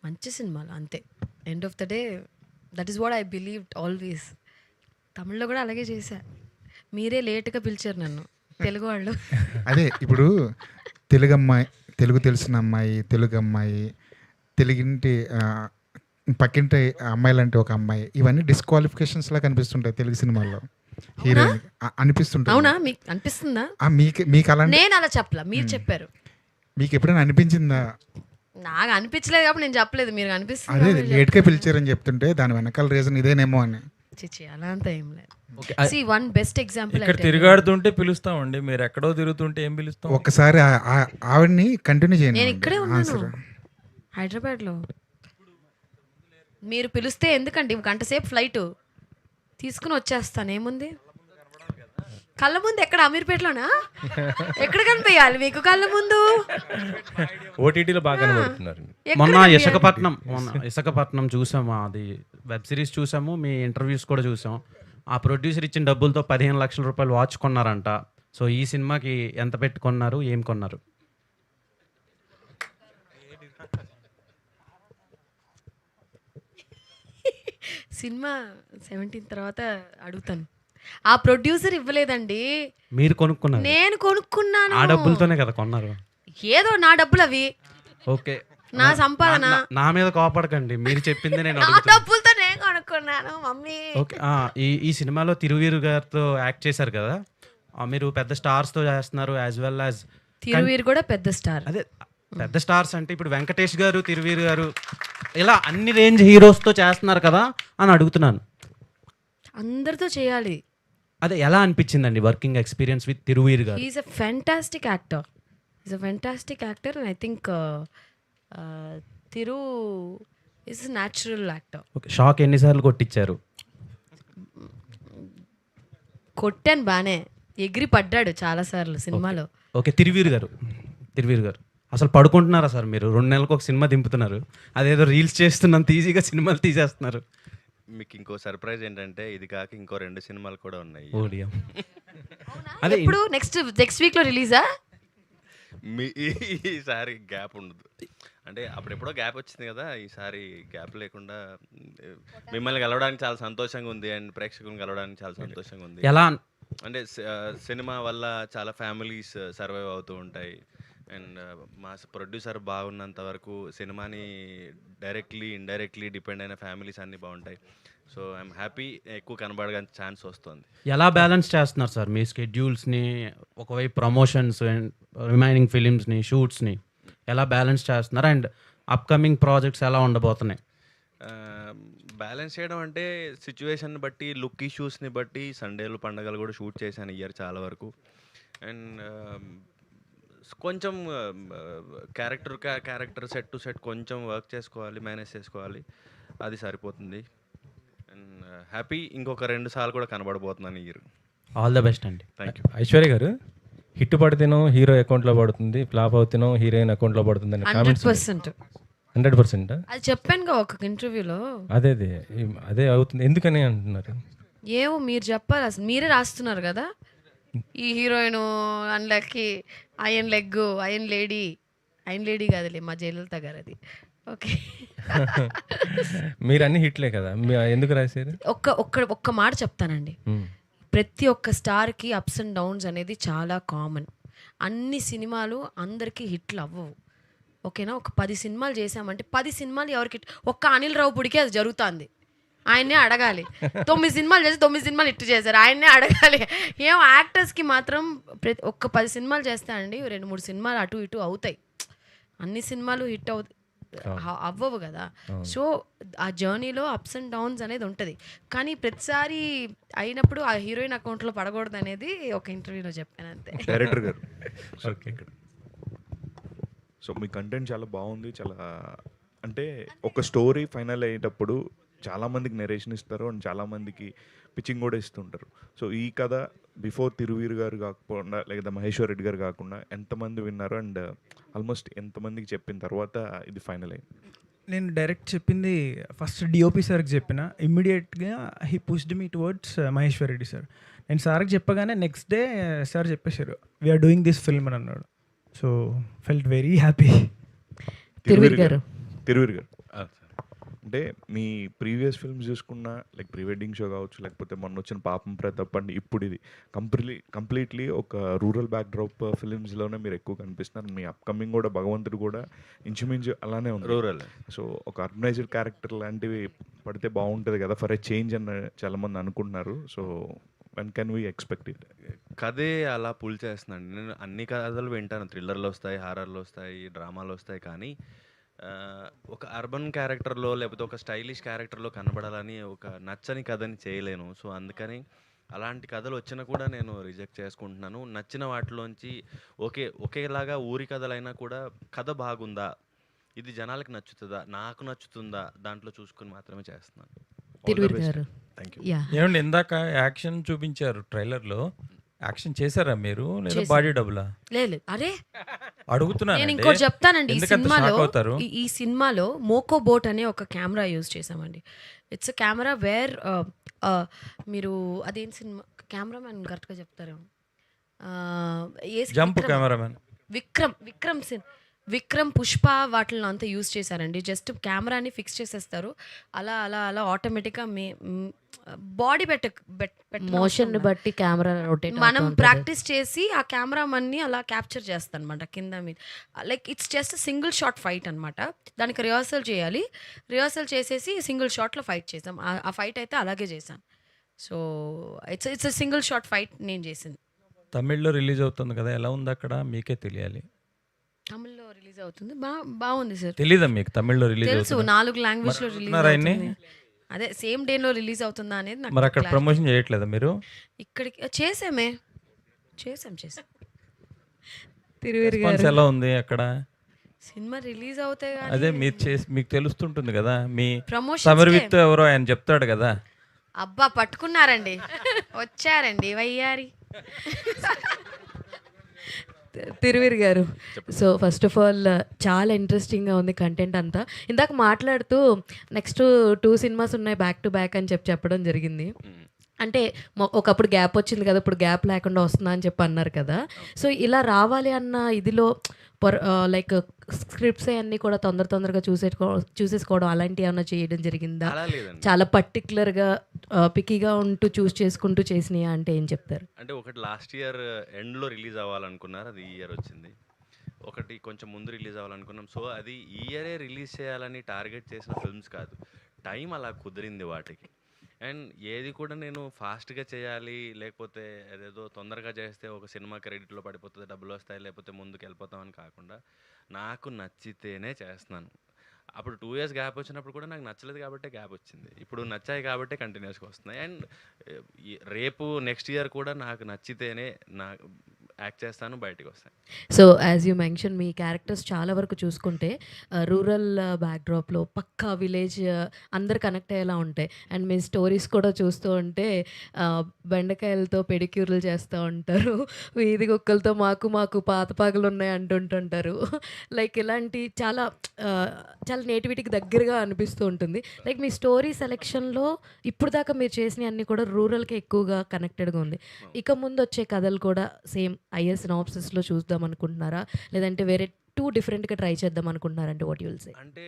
మంచి సినిమాలు అంతే. End of the day that is what I believe always. తమిళ్లో కూడా అలాగే చేశా, మీరే లేట్గా పిలిచారు నన్ను తెలుగు వాళ్ళు. అదే ఇప్పుడు తెలుగు అమ్మాయి, తెలుగు తెలిసిన అమ్మాయి, తెలుగు అమ్మాయి, తెలుగింటి పక్కింటి అమ్మాయి లాంటి ఒక అమ్మాయి, ఇవన్నీ డిస్క్వాలిఫికేషన్స్ లా కనిపిస్తుంటాయి తెలుగు సినిమాల్లో హీరోయిన్ అనిపిస్తుంటాయి. అవునా, మీకు అనిపిస్తుందా? మీకు అలా నేను అలా చెప్పలా, మీరు చెప్పారు. మీకు ఎప్పుడైనా అనిపించిందా? నాకు అనిపించలేదు కాబట్టి నేను చెప్పలేదు, మీరు అనిపిస్తుంది. అదే లేట్గా పిలిచారని చెప్తుంటే దాని వెనకాల రీజన్ ఇదేనేమో అని. చిచి అలా అంతా ఏం లేదు. See, one best example ఇక్కడ తిరుగాడుతుంటే పిలుస్తామండి, మీరు ఎక్కడో తిరుగుతుంటే ఏం పిలుస్తాం? ఒక్కసారి ఆవిడ్ని కంటిన్యూ చేయండి. నేను ఇక్కడే ఉన్నాను హైదరాబాద్లో. మీరు పిలిస్తే ఎందుకండి, 1 గంట సేపు ఫ్లైట్ తీసుకుని వచ్చేస్తాను, ఏముంది. కళ్ళ ముందు ఎక్కడ, అమీర్పేటలోనా? ఎక్కడ కనిపించాలి మీకు కళ్ళ ముందు? ఓటీటీలో బాగా కనబడుతున్నారు. మొన్న ఇసుకపట్నం చూసాము, అది వెబ్ సిరీస్ చూసాము, మీ ఇంటర్వ్యూస్ కూడా చూసాం. ఆ ప్రొడ్యూసర్ ఇచ్చిన డబ్బులతో 15 లక్షల రూపాయలు వాచ్ కొన్నారంట. సో ఈ సినిమాకి ఎంత పెట్టుకున్నారు, ఏం కొన్నారు? సినిమా 17 తర్వాత అడుగుతాను. ఆ ప్రొడ్యూసర్ ఇవ్వలేదండి, మీరు కొనుక్కున్నారు. నేను కొనుక్కున్నాను. ఆ డబ్బులతోనే కదా కొన్నారు. ఏదో నా డబ్బులు అవి. ఓకే, నా సంపాదన నా మీద కోపడకండి, మీరు చెప్పింది నేను నా అడుగుతున్నా. డబ్బులతో నేను కొనుక్కున్నాను మమ్మీ. ఓకే, ఈ సినిమాలో తిరువీరు గారితో యాక్ట్ చేశారు కదా, మీరు పెద్ద స్టార్స్తో చేస్తున్నారు యాజ్ వెల్ యాజ్ తిరువీరు కూడా పెద్ద స్టార్. అదే పెద్ద స్టార్స్ అంటే ఇప్పుడు వెంకటేష్ గారు, తిరువీరు గారు ఇలా అన్ని రేంజ్ హీరోస్తో చేస్తున్నారు కదా అని అడుగుతున్నాను. అందరితో చేయాలి. అదే ఎలా అనిపించిందండి working experience with Thiruveer garu? He is a fantastic actor. Is a fantastic actor and I think Thiru is a natural actor. Okay, shock ఎన్నిసార్లు కొట్టించారు? కొట్టాను బానే, ఎగిరి పడ్డాడు చాలాసార్లు సినిమాలో. ఓకే, తిరువీరు గారు అసలు పడుకుంటున్నారా సార్? మీరు 2 నెలలకు ఒక సినిమా దింపుతున్నారు, అదేదో రీల్స్ చేస్తున్నంత ఈజీగా సినిమాలు తీసేస్తున్నారు. మీకు ఇంకో సర్ప్రైజ్ ఏంటంటే ఇది కాక ఇంకో 2 సినిమాలు కూడా ఉన్నాయి. ఓడియా, అదే ఇప్పుడు నెక్స్ట్ వీక్ లో రిలీజా? ఈసారి గ్యాప్ ఉండదు, అంటే అప్పుడెప్పుడో గ్యాప్ వచ్చింది కదా, ఈసారి గ్యాప్ లేకుండా మిమ్మల్ని కలవడానికి చాలా సంతోషంగా ఉంది అండ్ ప్రేక్షకులను కలవడానికి చాలా సంతోషంగా ఉంది. ఎలా అంటే సినిమా వల్ల చాలా ఫ్యామిలీస్ సర్వైవ్ అవుతూ ఉంటాయి అండ్ మా ప్రొడ్యూసర్ బాగున్నంత వరకు సినిమాని డైరెక్ట్లీ ఇండైరెక్ట్లీ డిపెండ్ అయిన ఫ్యామిలీస్ అన్నీ బాగుంటాయి. సో ఐఎమ్ హ్యాపీ, ఎక్కువ కనబడడానికి ఛాన్స్ వస్తుంది. ఎలా బ్యాలెన్స్ చేస్తున్నారు సార్ మీ స్కెడ్యూల్స్ని? ఒకవైపు ప్రమోషన్స్ అండ్ రిమైనింగ్ ఫిలిమ్స్ని, షూట్స్ని ఎలా బ్యాలెన్స్ చేస్తున్నారు అండ్ అప్కమింగ్ ప్రాజెక్ట్స్ ఎలా ఉండబోతున్నాయి? బ్యాలెన్స్ చేయడం అంటే సిచ్యువేషన్ బట్టి, లుక్ ఇష్యూస్ని బట్టి సండేలు పండగలు కూడా షూట్ చేశాను ఇయర్ చాలా వరకు. అండ్ కొంచెం క్యారెక్టర్ సెట్ టు సెట్ కొంచెం వర్క్ చేసుకోవాలి, మేనేజ్ చేసుకోవాలి, అది సరిపోతుంది. అండ్ హ్యాపీ, ఇంకొక 2 సార్లు కూడా కనబడబోతున్నాను ఇయర్. ఆల్ ద బెస్ట్ అండి. Thank you. ఐశ్వర్య గారు, హిట్ పడితేనో హీరో అకౌంట్లో పడుతుంది, ఫ్లాప్ అవుతేనో హీరోయిన్ అకౌంట్లో పడుతుంది అని కామెంట్స్ 100%. 100%? అది చెప్పానుగా ఒక ఇంటర్వ్యూలో. అదే అవుతుంది, ఎందుకని అంటున్నారు? ఏమో మీరు చెప్పాలి, అసలు మీరే రాస్తున్నారు కదా, ఈ హీరోయిన్ అన్లకి అయన్ లెగ్, అయన్ లేడీ కాదులే మా జయలలిత గారు అది. ఓకే, మీరు అన్ని హిట్లే కదా, ఎందుకు రాశారు? ఒక్క మాట చెప్తానండి, ప్రతి ఒక్క స్టార్కి అప్స్ అండ్ డౌన్స్ అనేది చాలా కామన్. అన్ని సినిమాలు అందరికీ హిట్లు అవ్వవు, ఓకేనా? ఒక 10 సినిమాలు చేసామంటే 10 సినిమాలు ఎవరికి ఒక్క అనిల్ రావుపూడికి అది జరుగుతుంది, ఆయన్నే అడగాలి. 9 సినిమాలు చేసి 9 సినిమాలు హిట్ చేశారు, ఆయన్నే అడగాలి. ఏం యాక్టర్స్కి మాత్రం ఒక్క 10 సినిమాలు చేస్తానండి 2-3 సినిమాలు అటు ఇటు అవుతాయి, అన్ని సినిమాలు హిట్ అవ్వవు కదా. సో ఆ జర్నీలో అప్స్ అండ్ డౌన్స్ అనేది ఉంటుంది, కానీ ప్రతిసారి అయినప్పుడు ఆ హీరోయిన్ అకౌంట్లో పడకూడదు అనేది ఒక ఇంటర్వ్యూలో చెప్పాను అంతే. డైరెక్టర్ గారు, ఓకే, సో మీ కంటెంట్ చాలా బాగుంది. చాలా అంటే ఒక స్టోరీ ఫైనల్ అయ్యేటప్పుడు చాలామందికి నెరేషన్ ఇస్తారు అండ్ చాలామందికి పిచ్చింగ్ కూడా ఇస్తుంటారు. సో ఈ కథ బిఫోర్ తిరువీరు గారు కాకుండా లేదా మహేశ్వర్ రెడ్డి గారు కాకుండా ఎంతమంది విన్నారు అండ్ ఆల్మోస్ట్ ఎంతమందికి చెప్పిన తర్వాత ఇది ఫైనల్ అయింది? నేను డైరెక్ట్ చెప్పింది ఫస్ట్ డిఓపి సార్కి చెప్పిన, ఇమ్మీడియట్గా he pushed me towards Maheshwar Reddy sir. నేను సార్కి చెప్పగానే నెక్స్ట్ డే సార్ చెప్పేశారు వీఆర్ డూయింగ్ దిస్ ఫిల్మ్ అని అన్నాడు. So felt very happy. Thiruveer గారు అంటే మీ ప్రీవియస్ ఫిల్మ్స్ చూసుకున్నా, లైక్ ప్రీ వెడ్డింగ్ షో కావచ్చు, లేకపోతే మొన్న వచ్చిన పాపం ప్రతాప్ అండి, ఇప్పుడు ఇది కంప్లీట్లీ ఒక రూరల్ బ్యాక్డ్రాప్ ఫిలిమ్స్లోనే మీరు ఎక్కువ కనిపిస్తున్నారు. మీ అప్కమింగ్ కూడా భగవంతుడు కూడా ఇంచుమించు అలానే ఉంది, రూరల్. సో ఒక ఆర్గనైజ్డ్ క్యారెక్టర్ లాంటివి పడితే బాగుంటుంది కదా ఫర్ ఎ చేంజ్ అని చాలామంది అనుకుంటున్నారు. So when can we expect it? కథే అలా పుల్ చేస్తున్నాను నేను. అన్ని కథలు వింటాను, థ్రిల్లర్లు వస్తాయి, హారర్లు వస్తాయి, డ్రామాలు వస్తాయి, కానీ ఒక అర్బన్ క్యారెక్టర్లో లేకపోతే ఒక స్టైలిష్ క్యారెక్టర్లో కనబడాలని ఒక నచ్చని కథని చేయలేను. సో అందుకని అలాంటి కథలు వచ్చినా కూడా నేను రిజెక్ట్ చేసుకుంటున్నాను. నచ్చిన వాటిలోంచి ఒకేలాగా ఊరి కథలైనా కూడా కథ బాగుందా, ఇది జనాలకు నచ్చుతుందా, నాకు నచ్చుతుందా, దాంట్లో చూసుకుని మాత్రమే చేస్తున్నాను. Thank you. ఏమండి, ఇందాక యాక్షన్ చూపించారు ట్రైలర్లో, యాక్షన్ చేశారా మీరు లేదా బాడీ డబులా? లేదు, అరే అడుగుతున్నాను. నేను ఇంకోటి చెప్తానండి, ఈ సినిమాలో మోకో బోట్ అనే ఒక కెమెరా యూజ్ చేసామండి. ఇట్స్ అ కెమెరా వేర్ మీరు అదేం సినిమా కెమెరామ్యాన్ కరెక్ట్గా చెప్తారేమో, జంప్ కెమెరామ్యాన్ విక్రమ్ పుష్ప వాటిని అంతా యూజ్ చేశారండి. జస్ట్ కెమెరాని ఫిక్స్ చేసేస్తారు, అలా అలా అలా ఆటోమేటిక్గా బాడీ మోషన్ బట్టి కెమెరా రొటేట్ మనం ప్రాక్టీస్ చేసి ఆ కెమెరామన్ని అలా క్యాప్చర్ చేస్తాను అనమాట కింద మీద. Like it's just single shot fight అనమాట. దానికి రిహార్సల్ చేయాలి. రిహార్సల్ చేసేసి సింగిల్ షాట్లో ఫైట్ చేసాం. ఆ ఫైట్ అయితే అలాగే చేశాను. So it's single shot fight నేను చేసింది. తమిళ్లో రిలీజ్ అవుతుంది కదా, ఎలా ఉంది అక్కడ మీకే తెలియాలి. తమిళ్లో రిలీజ్ అవుతుంది. బాగుంది సార్. తెలీదా మీకు తమిళ్లో రిలీజ్ తెలుసు, అవుతుంది? 4 లాంగ్వేజ్లో రిలీజ్ ఆయన్ని అవుతుంది. అదే సేమ్ డేలో రిలీజ్ అవుతుందా అనేది నాకు మరి అక్కడ clarity. ప్రమోషన్ చేయట్లేదా మీరు? ఇక్కడికి చేసాం. తిరువేరు రెస్పాన్స్ ఎలా ఉంది అక్కడ? సినిమా రిలీజ్ అవుతాయి కానీ అదే మీరు మీకు తెలుస్తుంటుంది కదా, మీ Promotions సమర్విత్ ఎవరో ఆయన చెప్తాడు కదా. అబ్బా పట్టుకున్నారండి, వచ్చారండి వయ్యారి. తిరువేరు గారు, సో ఫస్ట్ ఆఫ్ ఆల్ చాలా ఇంట్రెస్టింగ్గా ఉంది కంటెంట్ అంతా. ఇందాక మాట్లాడుతూ నెక్స్ట్ 2 సినిమాస్ ఉన్నాయి బ్యాక్ టు బ్యాక్ అని చెప్పడం జరిగింది. అంటే ఒకప్పుడు గ్యాప్ వచ్చింది కదా, ఇప్పుడు గ్యాప్ లేకుండా వస్తుందా అని చెప్పి అన్నారు కదా. సో ఇలా రావాలి అన్న ఇదిలో లైక్ స్క్రిప్ట్స్ అన్నీ కూడా తొందరగా చూసేసుకోవడం అలాంటివి ఏమైనా చేయడం జరిగిందా? అలా లేదండి. చాలా పర్టికులర్గా పికీగా ఉంటూ చూస్ చేసుకుంటూ చేసినాయి అంటే ఏం చెప్తారు? అంటే ఒకటి లాస్ట్ ఇయర్ ఎండ్లో రిలీజ్ అవ్వాలనుకున్నారు, అది ఈ ఇయర్ వచ్చింది. ఒకటి కొంచెం ముందు రిలీజ్ అవ్వాలనుకున్నాం. సో అది ఈ ఇయరే రిలీజ్ చేయాలని టార్గెట్ చేసిన ఫిల్మ్స్ కాదు, టైం అలా కుదిరింది వాటికి. అండ్ ఏది కూడా నేను ఫాస్ట్గా చేయాలి, లేకపోతే అదేదో తొందరగా చేస్తే ఒక సినిమా క్రెడిట్లో పడిపోతుంది, డబ్బులు వస్తాయి, లేకపోతే ముందుకు వెళ్ళిపోతామని కాకుండా నాకు నచ్చితేనే చేస్తున్నాను. అప్పుడు 2 years గ్యాప్ వచ్చినప్పుడు కూడా నాకు నచ్చలేదు కాబట్టే గ్యాప్ వచ్చింది, ఇప్పుడు నచ్చాయి కాబట్టే కంటిన్యూస్గా వస్తున్నాయి. అండ్ రేపు నెక్స్ట్ ఇయర్ కూడా నాకు నచ్చితేనే నాకు యాక్ట్ చేస్తాను, బయటకు వస్తాను. So as you mention me characters చాలా వరకు చూసుకుంటే రూరల్ బ్యాక్డ్రాప్లో పక్కా విలేజ్ అందరు కనెక్ట్ అయ్యేలా ఉంటాయి. అండ్ మీ స్టోరీస్ కూడా చూస్తూ ఉంటే బెండకాయలతో పెడిక్యూర్లు చేస్తూ ఉంటారు, వీధి కుక్కలతో మాకు పాతపాకలు ఉన్నాయి అంటుంటుంటారు. లైక్ ఇలాంటి చాలా నేటివిటీకి దగ్గరగా అనిపిస్తూ ఉంటుంది. లైక్ మీ స్టోరీ సెలెక్షన్లో ఇప్పుడు దాకా మీరు చేసినవి అన్నీ కూడా రూరల్కి ఎక్కువగా కనెక్టెడ్గా ఉంది. ఇక ముందు వచ్చే కథలు కూడా సేమ్ ఐఎస్ సినాప్సిస్లో చూద్దాం అనుకుంటున్నారా, లేదంటే వేరే 2 డిఫరెంట్గా ట్రై చేద్దాం అనుకుంటున్నారంటే వాట్ యు విల్ సే? అంటే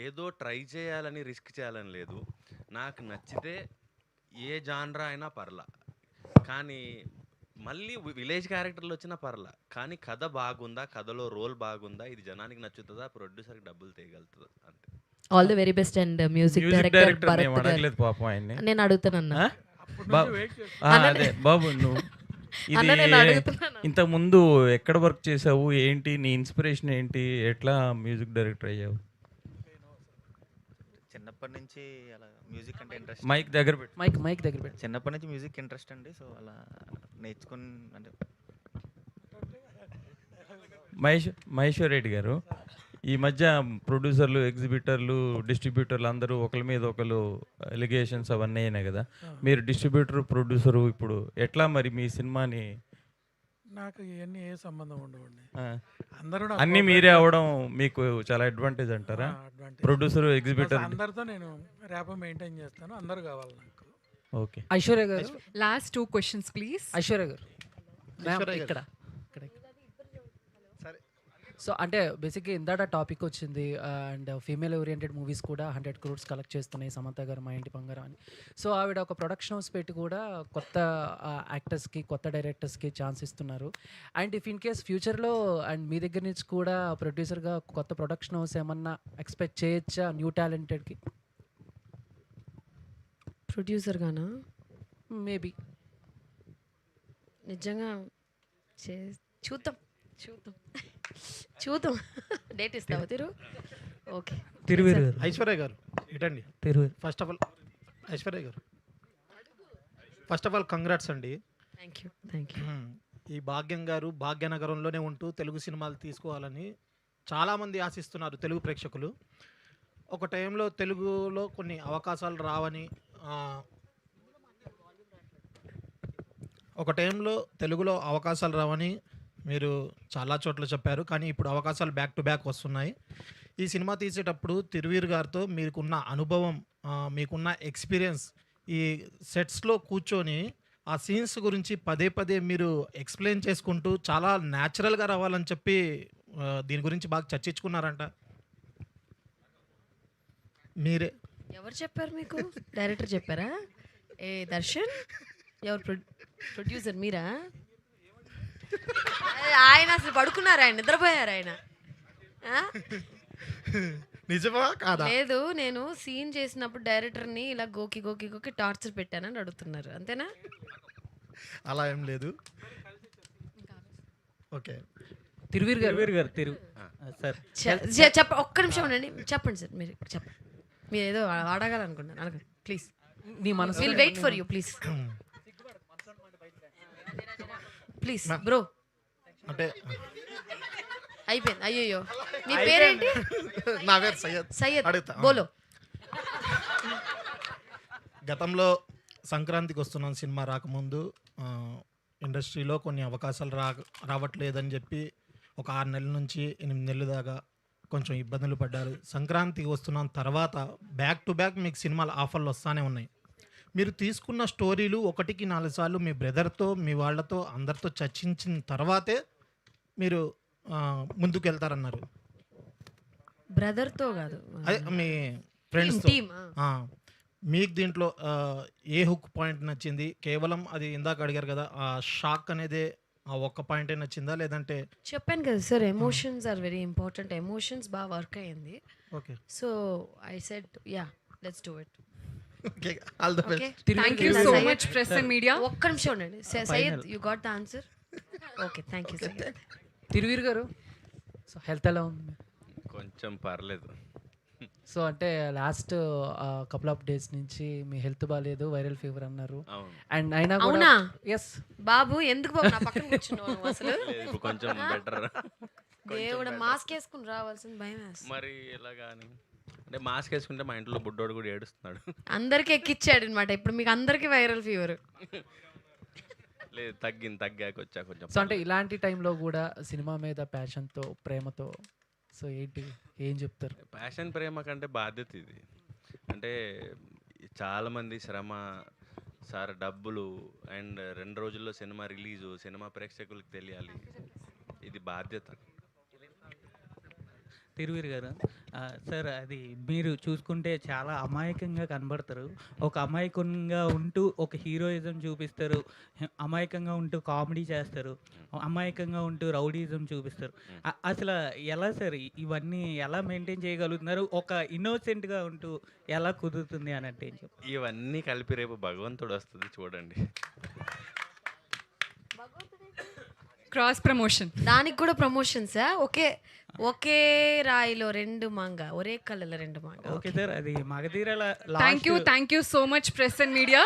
ఏదో ట్రై చేయాలని రిస్క్ చేయాలని లేదు, నాకు నచ్చితే ఏ జాన్రా అయినా పర్లా, కానీ మళ్ళీ విలేజ్ క్యారెక్టర్లు వచ్చినా పర్లా, కానీ కథ బాగుందా, కథలో రోల్ బాగుందా, ఇది జనానికి నచ్చుతుందా, ప్రొడ్యూసర్కి డబ్బులు తీయగలుగుతుందా, అంతే. All the very best. And music director Bharat గారు, పాపం ఆయన్ని నేను అడుగుతానన్నా. అదే బాబు, నువ్వు ఇంతకు ముందు ఎక్కడ వర్క్ చేసావు, ఏంటి నీ ఇన్స్పిరేషన్ ఏంటి, ఎట్లా మ్యూజిక్ డైరెక్టర్ అయ్యావు? చిన్నప్పటి నుంచి అలా మ్యూజిక్ అంటే ఇంట్రెస్ట్. మైక్ దగ్గర పెట్టు. మైక్ దగ్గర పెట్టు. చిన్నప్పటి నుంచి మ్యూజిక్ ఇంట్రెస్ట్ అండి, సో అలా నేర్చుకుని అంటే. మహేశ్వర్ రెడ్డి గారు, ఈ మధ్య ప్రొడ్యూసర్లు, ఎగ్జిబిటర్లు, డిస్ట్రిబ్యూటర్లు అందరూ ఒకరి మీద ఒకరు ఎలిగేషన్స్ అవన్నీ అయినాయి కదా. మీరు డిస్ట్రిబ్యూటర్, ప్రొడ్యూసరు, ఇప్పుడు ఎట్లా మరి మీ సినిమాని? నాకు ఇవన్నీ ఏ సంబంధం ఉండవండి. అందరూ అన్నీ మీరే అవ్వడం మీకు చాలా అడ్వాంటేజ్ అంటారా? ప్రొడ్యూసర్, ఎగ్జిబిటర్ అందరితో నేను ర్యాప్ మెయింటైన్ చేస్తాను, అందరూ కావాలి నాకు. ఓకే. ఐశ్వర్య గారు, లాస్ట్ 2 questions ప్లీజ్. ఐశ్వర్య గారు ఇక్కడ సో అంటే బేసిక్గా ఇందాక టాపిక్ వచ్చింది అండ్ ఫీమేల్ ఓరియంటెడ్ మూవీస్ కూడా 100 crores కలెక్ట్ చేస్తున్నాయి, సమంత గారు, మా ఇంటి బంగారం అని. సో ఆవిడ ఒక ప్రొడక్షన్ హౌస్ పెట్టి కూడా కొత్త యాక్టర్స్కి, కొత్త డైరెక్టర్స్కి ఛాన్స్ ఇస్తున్నారు. అండ్ ఇఫ్ ఇన్ కేస్ ఫ్యూచర్లో అండ్ మీ దగ్గర నుంచి కూడా ప్రొడ్యూసర్గా కొత్త ప్రొడక్షన్ హౌస్ ఏమన్నా ఎక్స్పెక్ట్ చేయొచ్చా న్యూ టాలెంటెడ్కి? ప్రొడ్యూసర్గానా? మేబీ నిజంగా చూద్దాం డేట్ ఇస్తావా తిరు? ఓకే. తిరువేరు ఐశ్వర్య గారు ఇటండి. తిరువేరు ఫస్ట్ ఆఫ్ ఆల్ కంగ్రాట్స్ అండి. Thank you. ఈ భాగ్యం గారు భాగ్యనగరంలోనే ఉంటూ తెలుగు సినిమాలు తీసుకోవాలని చాలామంది ఆశిస్తున్నారు తెలుగు ప్రేక్షకులు. ఒక టైంలో తెలుగులో కొన్ని అవకాశాలు రావని, తెలుగులో అవకాశాలు రావని మీరు చాలా చోట్ల చెప్పారు, కానీ ఇప్పుడు అవకాశాలు బ్యాక్ టు బ్యాక్ వస్తున్నాయి. ఈ సినిమా తీసేటప్పుడు తిరువీర్ గారితో మీకున్న అనుభవం, మీకున్న ఎక్స్పీరియన్స్, ఈ సెట్స్లో కూర్చొని ఆ సీన్స్ గురించి పదే మీరు ఎక్స్ప్లెయిన్ చేసుకుంటూ చాలా న్యాచురల్గా రావాలని చెప్పి దీని గురించి బాగా చర్చించుకున్నారంట. మీరే ఎవరు చెప్పారు మీకు? డైరెక్టర్ చెప్పారా? ఏ దర్శన్ ఎవరు ప్రొడ్యూసర్ మీరా? ఆయన అసలు పడుకున్నారు, ఆయన నిద్రపోయారు ఆయన. ఆ? నిజమా కాదా? లేదు, నేను సీన్ చేసినప్పుడు డైరెక్టర్ని ఇలా గోకి గోకి గోకి టార్చర్ పెట్టానని అడుగుతున్నారు, అంతేనా? అలా ఏం లేదు. ఓకే, తిరువీర్ గారు చెప్ప ఒక్క నిమిషం ఉండండి, చెప్పండి సార్. మీరు ఇప్పుడు చెప్పండి, మీరు ఏదో అడగాలనుకుంటున్నారు, అడగండి ప్లీజ్. నీ మనసు will wait for you please. Please bro. అంటే అయిపోయింది. అయ్యో, మీ పేరేంటి? నా పేరు సయ్యద్. సయ్యద్ అడుగుతా. బోలో. గతంలో సంక్రాంతికి వస్తున్నాం సినిమా రాకముందు ఇండస్ట్రీలో కొన్ని అవకాశాలు రావట్లేదని చెప్పి ఒక 6 నెలల నుంచి 8 నెలల దాకా కొంచెం ఇబ్బందులు పడ్డారు. సంక్రాంతికి వస్తున్నాం తర్వాత బ్యాక్ టు బ్యాక్ మీకు సినిమాల ఆఫర్లు వస్తూనే ఉన్నాయి. మీరు తీసుకున్న స్టోరీలు 1కి 4 సార్లు మీ బ్రదర్తో, మీ వాళ్ళతో, అందరితో చర్చించిన తర్వాతే మీరు ముందుకు వెళ్తారన్నారు. బ్రదర్తో కాదు, అదే మీ ఫ్రెండ్స్ టీమ్. మీకు దీంట్లో ఏ హుక్ పాయింట్ నచ్చింది? కేవలం అది ఇందాక అడిగారు కదా, ఆ షాక్ అనేది ఆ ఒక్క పాయింటే నచ్చిందా, లేదంటే? చెప్పాను కదా sir, emotions are very important. Emotions బాగా వర్క్ అయ్యింది. Okay, so I said yeah, let's do it. Okay, all the best. Thank you so much, press and media. ఒక్క నిమిషం ఉండండి. Syed, you got the answer? Okay, thank you Syed. Thiruveer గారు, సో హెల్త్ ఎలా ఉంది? కొంచెం పర్లేదు. సో అంటే లాస్ట్ కపుల్ ఆఫ్ డేస్ నుంచి మీ హెల్త్ బాగాలేదు, వైరల్ ఫీవర్ అన్నారు. అండ్ అయినా అవునా? ఎస్ బాబు, ఎందుకు బాబు నా పక్కన కూర్చున్నావు నువ్వు అసలు? ఇప్పుడు కొంచెం బెటర్. దేవుడు, మాస్క్ వేసుకుని రావాల్సిన భయం వేస్తుంది. మరి ఎలాగాని అంటే మాస్క్ వేసుకుంటే మా ఇంట్లో బుడ్డోడు కూడా ఏడుస్తున్నాడు. అందరికి ఎక్కిచ్చాడు అనమాట. ఇప్పుడు మీకు అందరికి వైరల్ ఫీవర్. లేదు, తగ్గాక వచ్చా కొంచెం. సో అంటే ఇలాంటి టైంలో కూడా సినిమా మీద ప్యాషన్తో, ప్రేమతో, సో ఏంటి, ఏం చెప్తారు? ప్యాషన్, ప్రేమ కంటే బాధ్యత ఇది. అంటే చాలామంది శ్రమ సార్, డబ్బులు, అండ్ 2 రోజుల్లో సినిమా రిలీజు, సినిమా ప్రేక్షకులకు తెలియాలి, ఇది బాధ్యత. తిరువీర్ గారు, సార్ అది మీరు చూసుకుంటే చాలా అమాయకంగా కనబడతారు. ఒక అమాయకంగా ఉంటూ ఒక హీరోయిజం చూపిస్తారు, అమాయకంగా ఉంటూ కామెడీ చేస్తారు, అమాయకంగా ఉంటూ రౌడీజం చూపిస్తారు. అసలు ఎలా సార్ ఇవన్నీ ఎలా మెయింటైన్ చేయగలుగుతున్నారు? ఒక ఇన్నోసెంట్గా ఉంటూ ఎలా కుదురుతుంది అన్నట్టు ఏం చెప్పు. ఇవన్నీ కలిపి రేపు భగవంతుడు వస్తుంది చూడండి. క్రాస్ ప్రమోషన్, దానికి కూడా ప్రమోషన్సా? ఒకే రాయిలో 2 మాంగ, ఒరే కళ్ళలో 2 మాంగ. ఓకే సార్, అది మగధీరల. Thank you so much, press and media.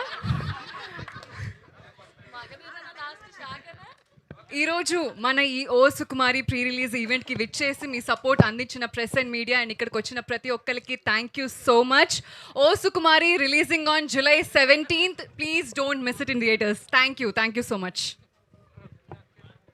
ఈరోజు మన ఈ ఓ సుకుమారి ప్రీ రిలీజ్ ఈవెంట్కి విచ్చేసి మీ సపోర్ట్ అందించిన ప్రెస్ అండ్ మీడియా అండ్ ఇక్కడికి వచ్చిన ప్రతి ఒక్కరికి thank you so much. O Sukumari releasing on July 17th. Please don't miss it in theatres. Thank you so much.